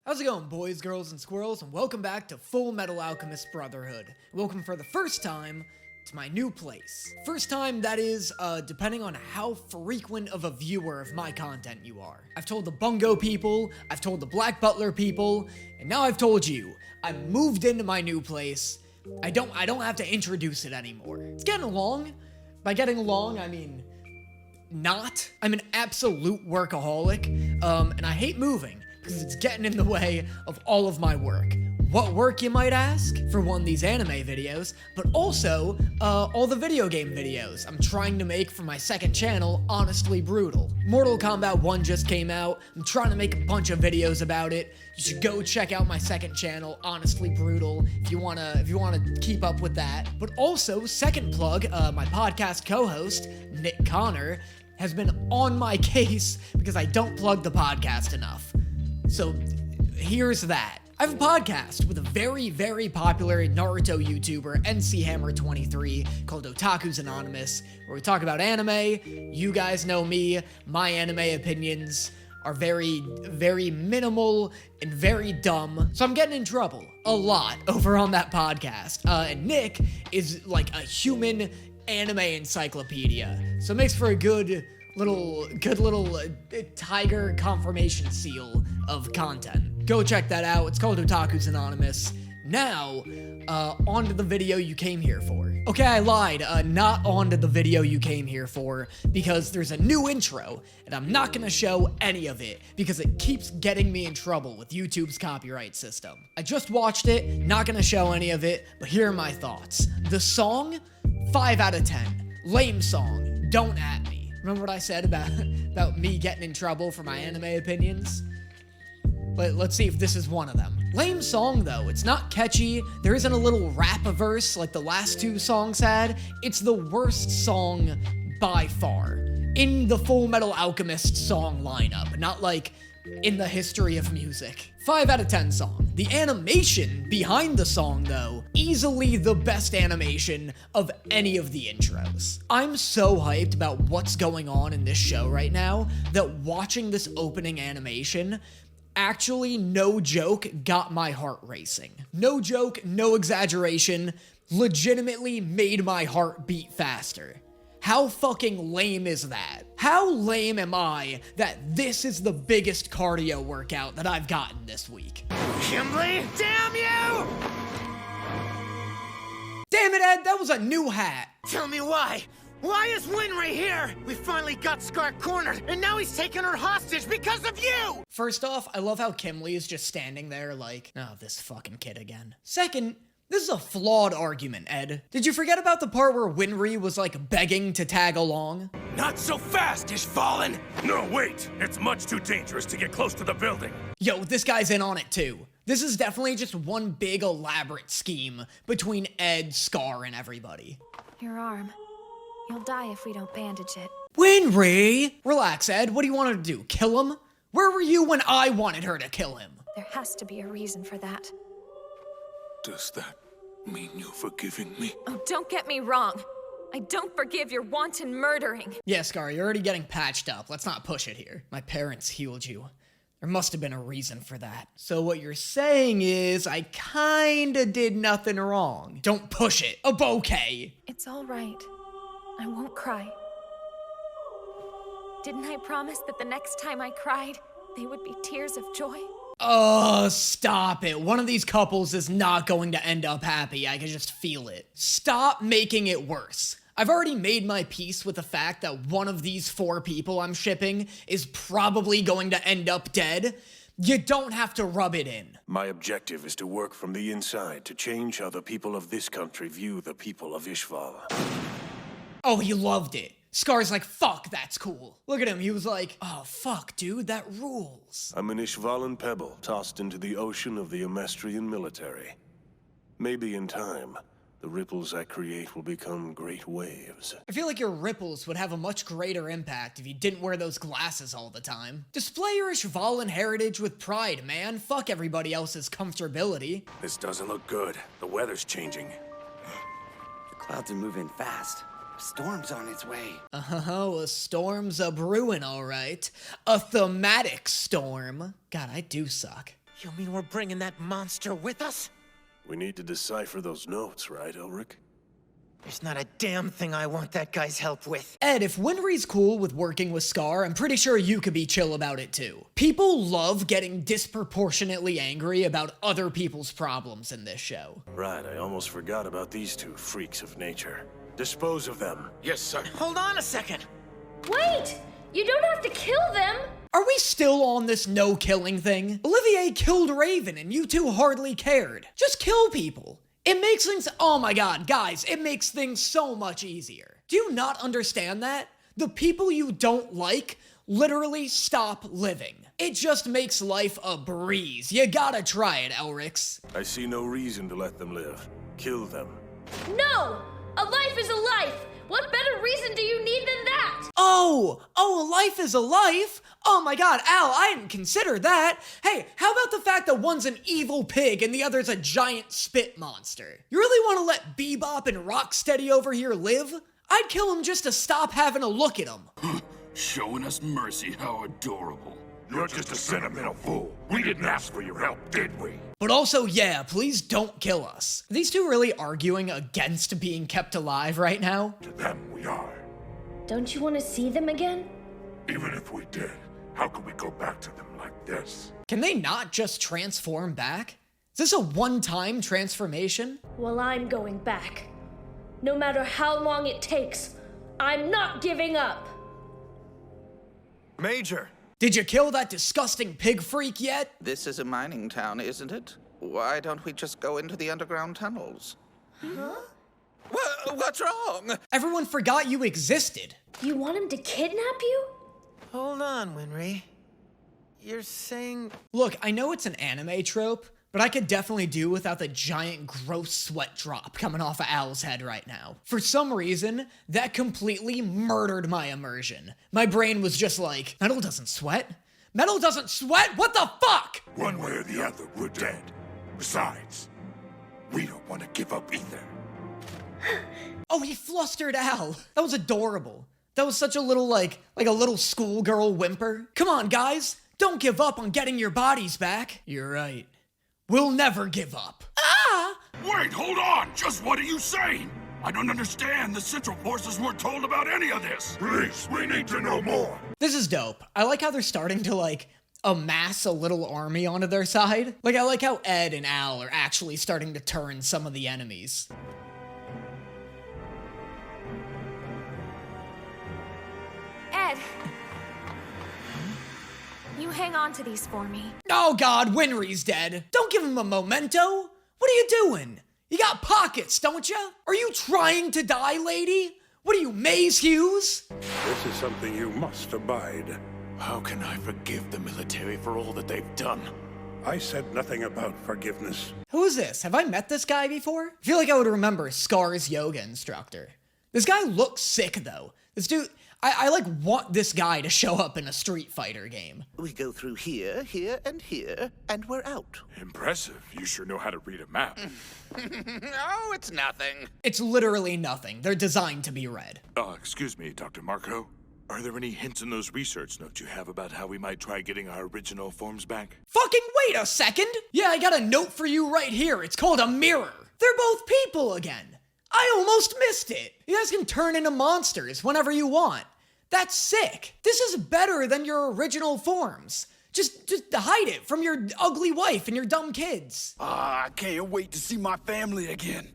How's it going, boys, girls, and squirrels, and welcome back to Fullmetal Alchemist Brotherhood. Welcome for the first time to my new place. First time, that is, depending on how frequent of a viewer of my content you are. I've told the Bungo people, I've told the Black Butler people, and now I've told you. I moved into my new place. I don't have to introduce it anymore. It's getting along. By getting along, I mean not. I'm an absolute workaholic, and I hate moving, because it's getting in the way of all of my work. What work, you might ask? For one, these anime videos, but also, all the video game videos I'm trying to make for my second channel, Honestly Brutal. Mortal Kombat 1 just came out. I'm trying to make a bunch of videos about it. You should go check out my second channel, Honestly Brutal, if you wanna keep up with that. But also, second plug, my podcast co-host, Nick Connor, has been on my case because I don't plug the podcast enough. So, here's that. I have a podcast with a very, very popular Naruto YouTuber, NCHammer23, called Otaku's Anonymous, where we talk about anime. You guys know me. My anime opinions are very, very minimal and very dumb. So I'm getting in trouble a lot over on that podcast. And Nick is like a human anime encyclopedia. So it makes for a good little tiger confirmation seal of content. Go check that out. It's called Otaku's Anonymous. Now, onto the video you came here for. Okay, I lied. Not onto the video you came here for, because there's a new intro, and I'm not gonna show any of it, because it keeps getting me in trouble with YouTube's copyright system. I just watched it, not gonna show any of it, but here are my thoughts. The song, 5 out of 10. Lame song. Don't at me. Remember what I said about me getting in trouble for my anime opinions? But let's see if this is one of them. Lame song, though. It's not catchy. There isn't a little rap-a-verse like the last two songs had. It's the worst song by far in the Fullmetal Alchemist song lineup, not like in the history of music. 5 out of 10 song. The animation behind the song, though, easily the best animation of any of the intros. I'm so hyped about what's going on in this show right now that watching this opening animation actually, no joke, got my heart racing. No joke, no exaggeration, legitimately made my heart beat faster. How fucking lame is that? How lame am I that this is the biggest cardio workout that I've gotten this week? Kimberly, damn you! Damn it, Ed, that was a new hat. Tell me why. Why is Winry here? We finally got Scar cornered, and now he's taking her hostage because of you! First off, I love how Kimberly is just standing there like, oh, this fucking kid again. Second, this is a flawed argument, Ed. Did you forget about the part where Winry was like begging to tag along? Not so fast, Ishvalan! No, wait! It's much too dangerous to get close to the building. Yo, this guy's in on it too. This is definitely just one big elaborate scheme between Ed, Scar, and everybody. Your arm. You'll die if we don't bandage it. Winry! Relax, Ed. What do you want her to do? Kill him? Where were you when I wanted her to kill him? There has to be a reason for that. Does that mean you're forgiving me? Oh, don't get me wrong. I don't forgive your wanton murdering. Yeah, Scar, you're already getting patched up. Let's not push it here. My parents healed you. There must have been a reason for that. So what you're saying is I kinda did nothing wrong. Don't push it. A bouquet. It's all right. I won't cry. Didn't I promise that the next time I cried, they would be tears of joy? Oh, stop it. One of these couples is not going to end up happy. I can just feel it. Stop making it worse. I've already made my peace with the fact that one of these 4 people I'm shipping is probably going to end up dead. You don't have to rub it in. My objective is to work from the inside to change how the people of this country view the people of Ishval. Oh, he loved it. Scar's like, fuck, that's cool. Look at him, he was like, oh, fuck, dude, that rules. I'm an Ishvalan pebble tossed into the ocean of the Amestrian military. Maybe in time, the ripples I create will become great waves. I feel like your ripples would have a much greater impact if you didn't wear those glasses all the time. Display your Ishvalan heritage with pride, man. Fuck everybody else's comfortability. This doesn't look good. The weather's changing. The clouds are moving fast. A storm's on its way. Oh, a storm's a brewing, all right. A thematic storm. God, I do suck. You mean we're bringing that monster with us? We need to decipher those notes, right, Ulrich? There's not a damn thing I want that guy's help with. Ed, if Winry's cool with working with Scar, I'm pretty sure you could be chill about it too. People love getting disproportionately angry about other people's problems in this show. Right, I almost forgot about these two freaks of nature. Dispose of them. Yes, sir. Hold on a second. Wait! You don't have to kill them! Are we still on this no-killing thing? Olivier killed Raven and you two hardly cared. Just kill people. It makes things, oh my god, guys, it makes things so much easier. Do you not understand that? The people you don't like literally stop living. It just makes life a breeze. You gotta try it, Elrix. I see no reason to let them live. Kill them. No! A life is a life! What better reason do you need than that? Oh, a life is a life? Oh my god, Al, I hadn't considered that. Hey, how about the fact that one's an evil pig and the other's a giant spit monster? You really want to let Bebop and Rocksteady over here live? I'd kill him just to stop having to look at him. Showing us mercy, how adorable. You're just a sentimental fool. We didn't ask for your help, did we? But also, yeah, please don't kill us. Are these two really arguing against being kept alive right now? To them, we are. Don't you want to see them again? Even if we did, how could we go back to them like this? Can they not just transform back? Is this a one-time transformation? Well, I'm going back. No matter how long it takes, I'm not giving up. Major. Did you kill that disgusting pig freak yet? This is a mining town, isn't it? Why don't we just go into the underground tunnels? Huh? What's wrong? Everyone forgot you existed. You want him to kidnap you? Hold on, Winry. You're saying... Look, I know it's an anime trope, but I could definitely do without the giant gross sweat drop coming off of Al's head right now. For some reason, that completely murdered my immersion. My brain was just like, metal doesn't sweat? Metal doesn't sweat? What the fuck? One way or the other, we're dead. Besides, we don't want to give up either. Oh, he flustered Al. That was adorable. That was such a little, like a little schoolgirl whimper. Come on, guys. Don't give up on getting your bodies back. You're right. We'll never give up. Ah! Wait, hold on! Just what are you saying? I don't understand. The Central Forces weren't told about any of this. Please, we need to know more. This is dope. I like how they're starting to, like, amass a little army onto their side. Like, I like how Ed and Al are actually starting to turn some of the enemies. Ed. You hang on to these for me. Oh god, Winry's dead. Don't give him a memento. What are you doing? You got pockets, don't you? Are you trying to die, lady? What are you, Maze Hughes? This is something you must abide. How can I forgive the military for all that they've done? I said nothing about forgiveness. Who is this? Have I met this guy before? I feel like I would remember Scar's yoga instructor. This guy looks sick, though. This dude... I like want this guy to show up in a Street Fighter game. We go through here, here, and here, and we're out. Impressive. You sure know how to read a map. Oh, it's nothing. It's literally nothing. They're designed to be read. Excuse me, Dr. Marco. Are there any hints in those research notes you have about how we might try getting our original forms back? Fucking wait a second! Yeah, I got a note for you right here. It's called a mirror. They're both people again. I almost missed it. You guys can turn into monsters whenever you want. That's sick. This is better than your original forms. Just hide it from your ugly wife and your dumb kids. I can't wait to see my family again.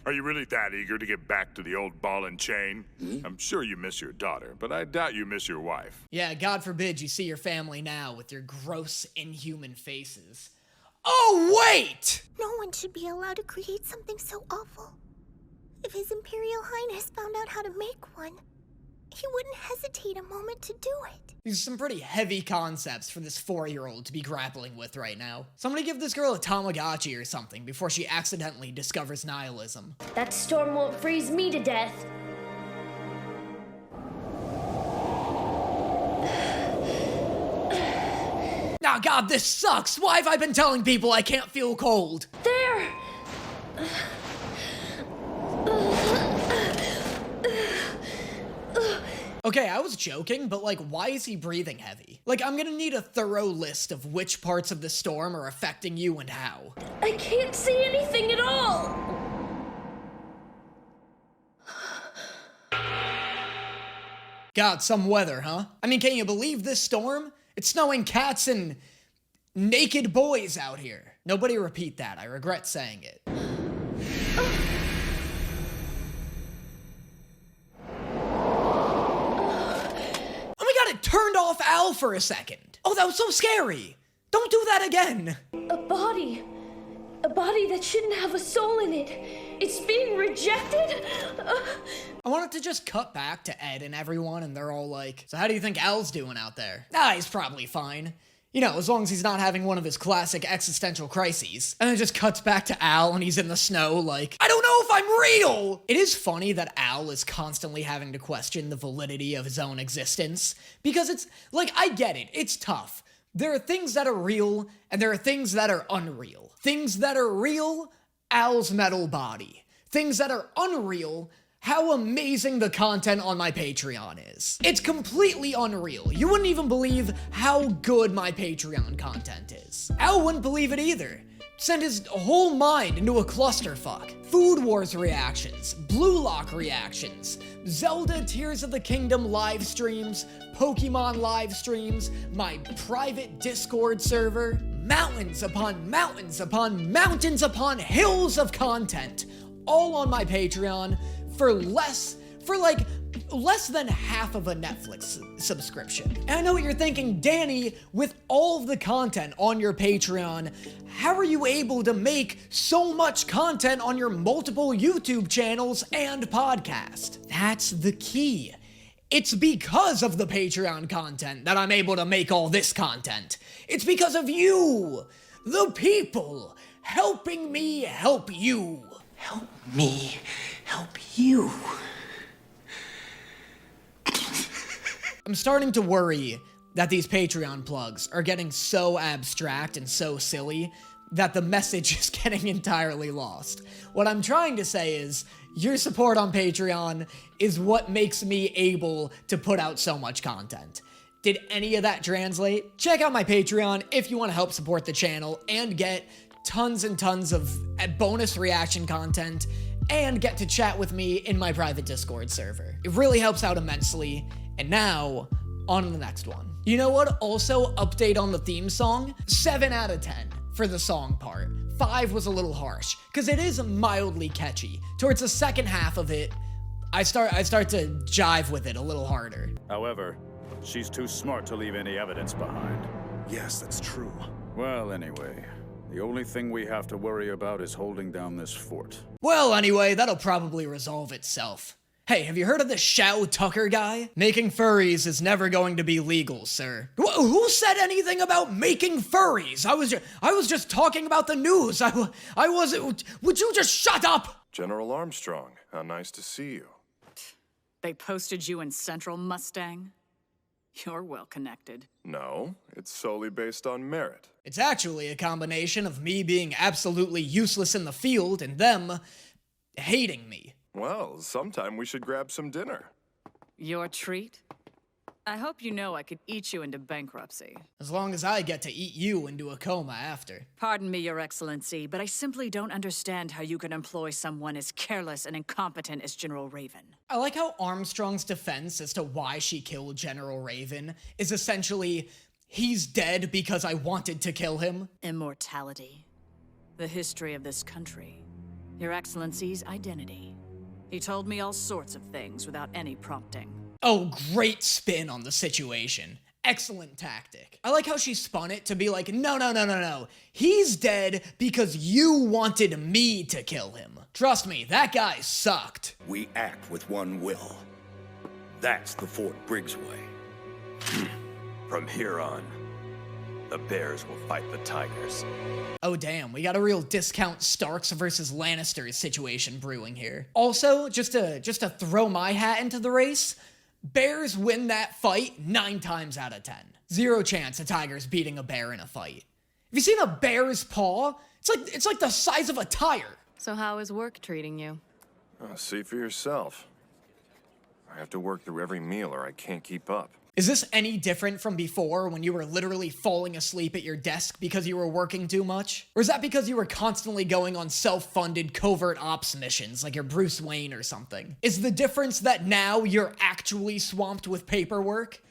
Are you really that eager to get back to the old ball and chain? I'm sure you miss your daughter, but I doubt you miss your wife. Yeah, God forbid you see your family now with your gross, inhuman faces. Oh, wait! No one should be allowed to create something so awful. If His Imperial Highness found out how to make one, he wouldn't hesitate a moment to do it. These are some pretty heavy concepts for this 4-year-old to be grappling with right now. Somebody give this girl a Tamagotchi or something before she accidentally discovers nihilism. That storm won't freeze me to death. Oh god, this sucks! Why have I been telling people I can't feel cold? There! Okay, I was joking, but like, why is he breathing heavy? Like, I'm gonna need a thorough list of which parts of the storm are affecting you and how. I can't see anything at all! God, some weather, huh? I mean, can you believe this storm? It's snowing cats and naked boys out here. Nobody repeat that. I regret saying it. Oh my god, it turned off Al for a second. Oh, that was so scary. Don't do that again. A body that shouldn't have a soul in it. It's being rejected? I wanted to just cut back to Ed and everyone, and they're all like, so how do you think Al's doing out there? Ah, he's probably fine. You know, as long as he's not having one of his classic existential crises. And it just cuts back to Al, and he's in the snow like, I don't know if I'm real! It is funny that Al is constantly having to question the validity of his own existence, because it's, like, I get it, it's tough. There are things that are real, and there are things that are unreal. Things that are real, Al's metal body. Things that are unreal, how amazing the content on my Patreon is. It's completely unreal. You wouldn't even believe how good my Patreon content is. Al wouldn't believe it either. Sent his whole mind into a clusterfuck. Food Wars reactions, Blue Lock reactions, Zelda Tears of the Kingdom live streams, Pokemon live streams, my private Discord server, mountains upon mountains upon mountains upon hills of content, all on my Patreon for less than half of a Netflix subscription. And I know what you're thinking, Danny, with all of the content on your Patreon, how are you able to make so much content on your multiple YouTube channels and podcast? That's the key. It's because of the Patreon content that I'm able to make all this content. It's because of you, the people, helping me help you. Help me help you. I'm starting to worry that these Patreon plugs are getting so abstract and so silly that the message is getting entirely lost. What I'm trying to say is, your support on Patreon is what makes me able to put out so much content. Did any of that translate? Check out my Patreon if you want to help support the channel and get tons and tons of bonus reaction content and get to chat with me in my private Discord server. It really helps out immensely. And now, on to the next one. You know what? Also, update on the theme song. 7 out of 10 for the song part. 5 was a little harsh, because it is mildly catchy. Towards the second half of it, I start to jive with it a little harder. However, she's too smart to leave any evidence behind. Yes, that's true. Well, anyway, the only thing we have to worry about is holding down this fort. Well, anyway, that'll probably resolve itself. Hey, have you heard of this Shao Tucker guy? Making furries is never going to be legal, sir. Who said anything about making furries? I was just talking about the news. I wasn't. Would you just shut up? General Armstrong, how nice to see you. They posted you in Central, Mustang? You're well connected. No, it's solely based on merit. It's actually a combination of me being absolutely useless in the field and them hating me. Well, sometime we should grab some dinner. Your treat? I hope you know I could eat you into bankruptcy. As long as I get to eat you into a coma after. Pardon me, Your Excellency, but I simply don't understand how you can employ someone as careless and incompetent as General Raven. I like how Armstrong's defense as to why she killed General Raven is essentially, he's dead because I wanted to kill him. Immortality. The history of this country. Your Excellency's identity. He told me all sorts of things without any prompting. Oh, great spin on the situation. Excellent tactic. I like how she spun it to be like, no. He's dead because you wanted me to kill him. Trust me, that guy sucked. We act with one will. That's the Fort Briggs way. From here on, the bears will fight the tigers. Oh damn, we got a real discount Starks versus Lannisters situation brewing here. Also, just to throw my hat into the race, bears win that fight 9 times out of 10. 0 chance of tigers beating a bear in a fight. Have you seen a bear's paw? It's like the size of a tire. So how is work treating you? See for yourself. I have to work through every meal or I can't keep up. Is this any different from before when you were literally falling asleep at your desk because you were working too much? Or is that because you were constantly going on self-funded covert ops missions like you're Bruce Wayne or something? Is the difference that now you're actually swamped with paperwork?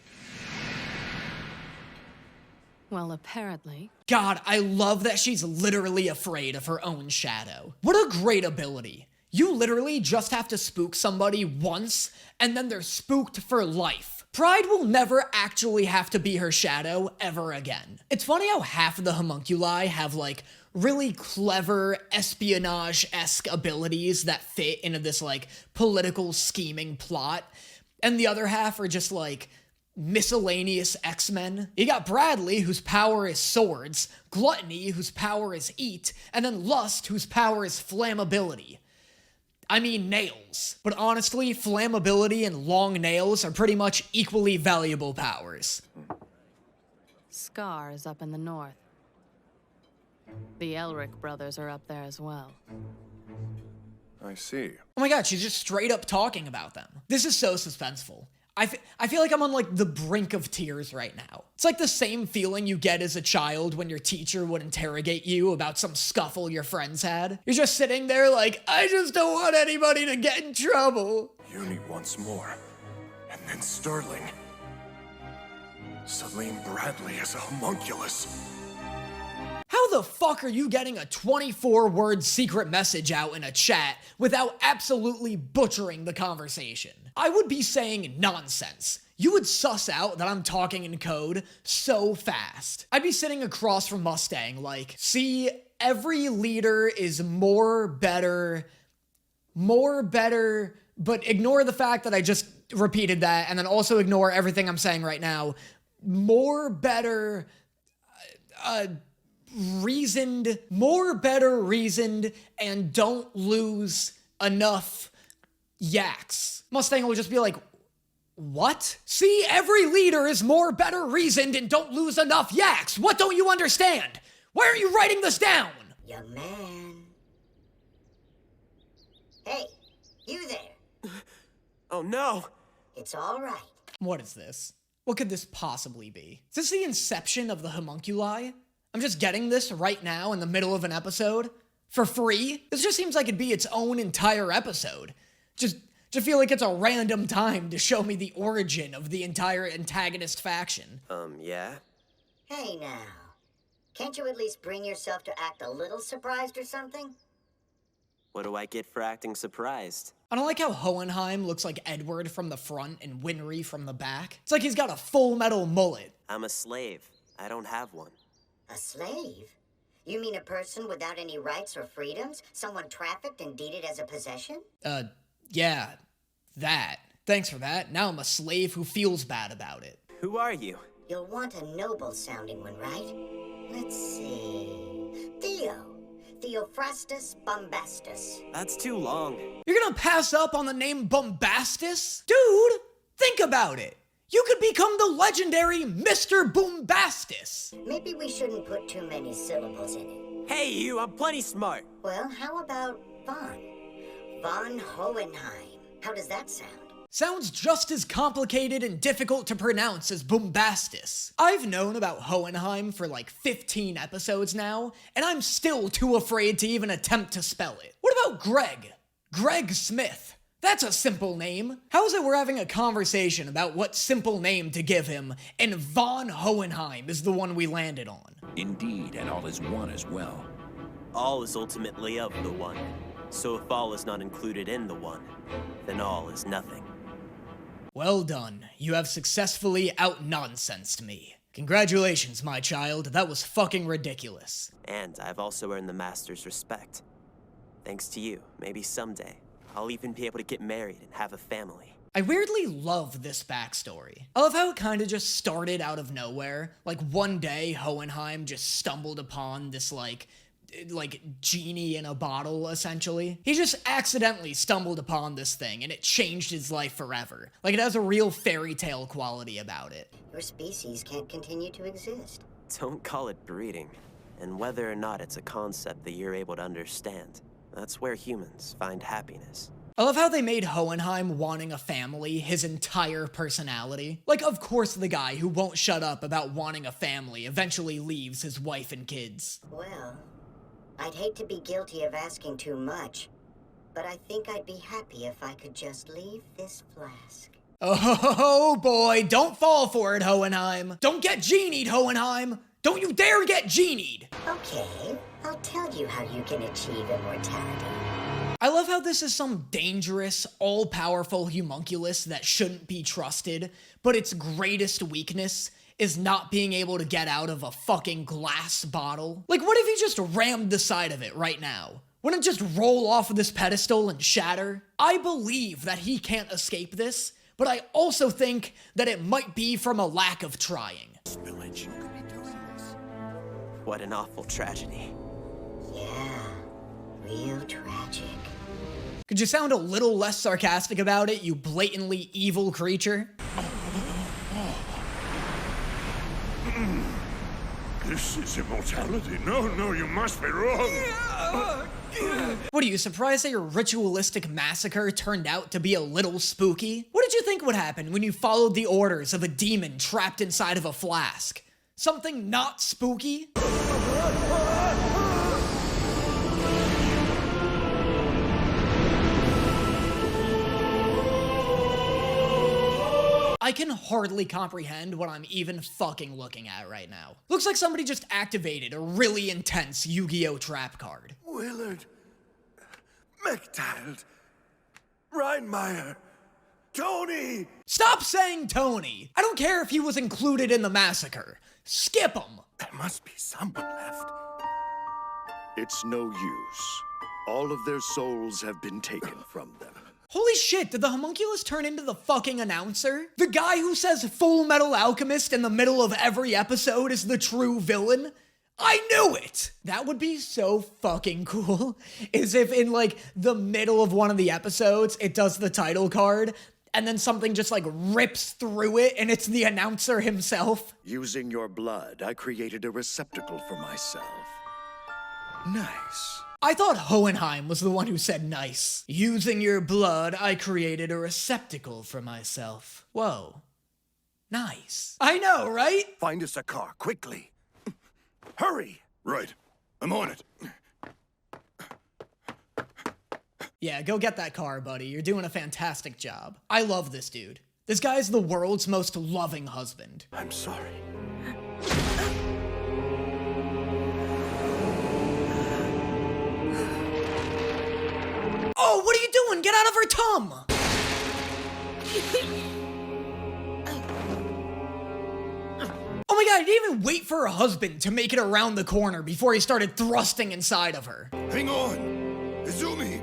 Well, apparently. God, I love that she's literally afraid of her own shadow. What a great ability. You literally just have to spook somebody once, and then they're spooked for life. Pride will never actually have to be her shadow ever again. It's funny how half of the homunculi have, like, really clever espionage-esque abilities that fit into this, like, political scheming plot, and the other half are just, like, miscellaneous X-Men. You got Bradley, whose power is swords, Gluttony, whose power is eat, and then Lust, whose power is flammability. I mean nails. But honestly, flammability and long nails are pretty much equally valuable powers. Scar is up in the north. The Elric brothers are up there as well. I see. Oh my god, she's just straight up talking about them. This is so suspenseful. I feel like I'm on, like, the brink of tears right now. It's like the same feeling you get as a child when your teacher would interrogate you about some scuffle your friends had. You're just sitting there like, I just don't want anybody to get in trouble. Uni once more. And then Sterling. Celine Bradley as a homunculus. How the fuck are you getting a 24-word secret message out in a chat without absolutely butchering the conversation? I would be saying nonsense. You would suss out that I'm talking in code so fast. I'd be sitting across from Mustang like, see, every leader is more better, but ignore the fact that I just repeated that, and then also ignore everything I'm saying right now. More better reasoned, and don't lose enough yaks. Mustang will just be like, what? See, every leader is more better reasoned and don't lose enough yaks. What don't you understand? Why aren't you writing this down? Young man. Hey, you there. Oh no. It's all right. What is this? What could this possibly be? Is this the inception of the homunculi? I'm just getting this right now in the middle of an episode? For free? This just seems like it'd be its own entire episode. Just feel like it's a random time to show me the origin of the entire antagonist faction. Yeah? Hey now. Can't you at least bring yourself to act a little surprised or something? What do I get for acting surprised? I don't like how Hohenheim looks like Edward from the front and Winry from the back. It's like he's got a Fullmetal mullet. I'm a slave. I don't have one. A slave? You mean a person without any rights or freedoms? Someone trafficked and deeded as a possession? Yeah, that. Thanks for that. Now I'm a slave who feels bad about it. Who are you? You'll want a noble-sounding one, right? Let's see... Theophrastus Bombastus. That's too long. You're gonna pass up on the name Bombastus? Dude, think about it. You could become the legendary Mr. Boombastus. Maybe we shouldn't put too many syllables in it. Hey, you, I'm plenty smart. Well, how about Von? Von Hohenheim. How does that sound? Sounds just as complicated and difficult to pronounce as Boombastus. I've known about Hohenheim for like 15 episodes now, and I'm still too afraid to even attempt to spell it. What about Greg? Greg Smith. That's a simple name. How is it we're having a conversation about what simple name to give him, and Von Hohenheim is the one we landed on? Indeed, and all is one as well. All is ultimately of the one. So if all is not included in the one, then all is nothing. Well done. You have successfully out-nonsensed me. Congratulations, my child. That was fucking ridiculous. And I've also earned the Master's respect. Thanks to you, maybe someday, I'll even be able to get married and have a family. I weirdly love this backstory. I love how it kind of just started out of nowhere. Like, one day, Hohenheim just stumbled upon this, like genie in a bottle, essentially. He just accidentally stumbled upon this thing, and it changed his life forever. Like, it has a real fairy tale quality about it. Your species can't continue to exist. Don't call it breeding. And whether or not it's a concept that you're able to understand, that's where humans find happiness. I love how they made Hohenheim wanting a family his entire personality. Like, of course the guy who won't shut up about wanting a family eventually leaves his wife and kids. Well, I'd hate to be guilty of asking too much, but I think I'd be happy if I could just leave this flask. Oh boy, don't fall for it, Hohenheim. Don't get genied, Hohenheim. Don't you dare get genied. Okay, I'll tell you how you can achieve immortality. I love how this is some dangerous, all-powerful homunculus that shouldn't be trusted, but its greatest weakness is not being able to get out of a fucking glass bottle. Like, what if he just rammed the side of it right now? Wouldn't it just roll off of this pedestal and shatter? I believe that he can't escape this, but I also think that it might be from a lack of trying. Spillage. You could be doing this. What an awful tragedy. Yeah, real tragic. Could you sound a little less sarcastic about it, you blatantly evil creature? This is immortality. No, you must be wrong. What, are you surprised that your ritualistic massacre turned out to be a little spooky? What did you think would happen when you followed the orders of a demon trapped inside of a flask? Something not spooky? I can hardly comprehend what I'm even fucking looking at right now. Looks like somebody just activated a really intense Yu-Gi-Oh! Trap card. Willard, McDonald, Reinmeyer, Tony! Stop saying Tony! I don't care if he was included in the massacre. Skip him! There must be someone left. It's no use. All of their souls have been taken from them. Holy shit, did the homunculus turn into the fucking announcer? The guy who says Fullmetal Alchemist in the middle of every episode is the true villain? I knew it! That would be so fucking cool. Is if in like the middle of one of the episodes, it does the title card, and then something just like rips through it and it's the announcer himself. Using your blood, I created a receptacle for myself. Nice. I thought Hohenheim was the one who said nice. Using your blood, I created a receptacle for myself. Whoa. Nice. I know, right? Find us a car, quickly. Hurry! Right. I'm on it. Yeah, go get that car, buddy. You're doing a fantastic job. I love this dude. This guy's the world's most loving husband. I'm sorry. Oh, what are you doing? Get out of her tum! Oh my god, he didn't even wait for her husband to make it around the corner before he started thrusting inside of her. Hang on! Izumi!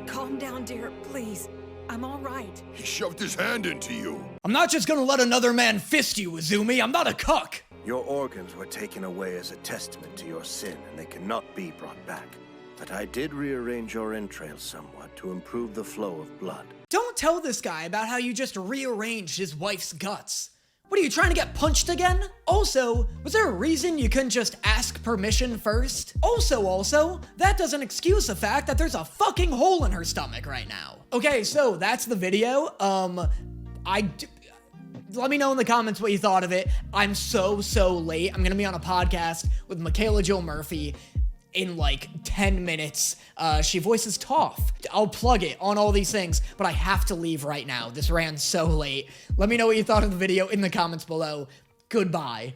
Calm down, dear, please. I'm all right. He shoved his hand into you. I'm not just gonna let another man fist you, Izumi. I'm not a cuck. Your organs were taken away as a testament to your sin, and they cannot be brought back. But I did rearrange your entrails somewhat to improve the flow of blood. Don't tell this guy about how you just rearranged his wife's guts. What, are you trying to get punched again? Also, was there a reason you couldn't just ask permission first? Also, that doesn't excuse the fact that there's a fucking hole in her stomach right now. Okay, so that's the video. Let me know in the comments what you thought of it. I'm so late. I'm gonna be on a podcast with Michaela Jo Murphy in like 10 minutes. She voices Toph. I'll plug it on all these things, but I have to leave right now. This ran so late. Let me know what you thought of the video in the comments below. Goodbye.